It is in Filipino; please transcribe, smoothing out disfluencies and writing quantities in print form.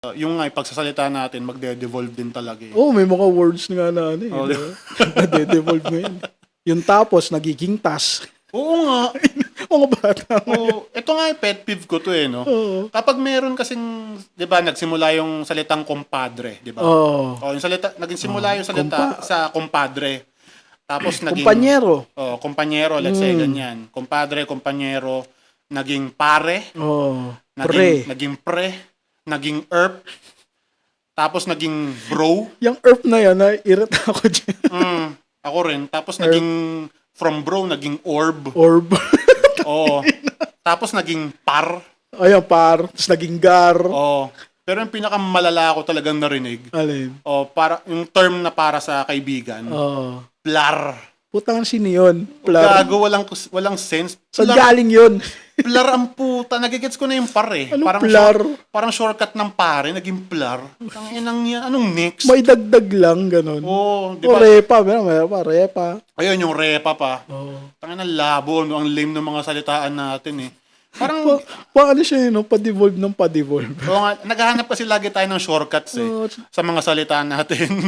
Yung nga, pagsasalita natin, magde-devolve din talaga eh. Oo, may mga words nga na ano eh. Oh, diba? Nade-devolve mo yun. Yung tapos, nagiging tas. Oo nga. Mga bata mo. Oo. Ito nga, pet peeve ko to eh, no? Oo. Kapag meron kasing, di ba, nagsimula yung salitang compadre, di ba? Oo. O, yung salita, naging simula yung salita sa compadre. Tapos naging... Kumpanyero. Oh, kumpanyero, let's say, ganyan. Compadre, kumpanyero, naging pare, Oo. Pre. naging pre, naging erp, tapos naging bro. Yung ERP na yan, na-irita ako dyan. Ako rin. Tapos naging from bro, naging orb. Orb. Oo. Tapos naging par. Ayan, par. Tapos naging gar. Oo. Pero yung pinakamalala ko talagang narinig, Alin? para yung term na para sa kaibigan, Oo. plar. Putang sino yun? Plar. Gago, walang sense. Saan galing yun? Plar ang puta. Nagigets ko na yung par eh. Anong plar? Parang shortcut ng pare, naging plar. Ang inang yan. Anong next? May dagdag lang, ganun. Oo, di O ba? repa, meron pa, repa. Ayun, yung repa pa. Oo. Tangin ng labo, no? Ang lame ng mga salitaan natin eh. Parang, Paano siya yun, no? Pa-devolve ng pa-devolve. oo nga, naghahanap kasi lagi tayo ng shortcuts eh. Oo. Sa mga salitaan natin.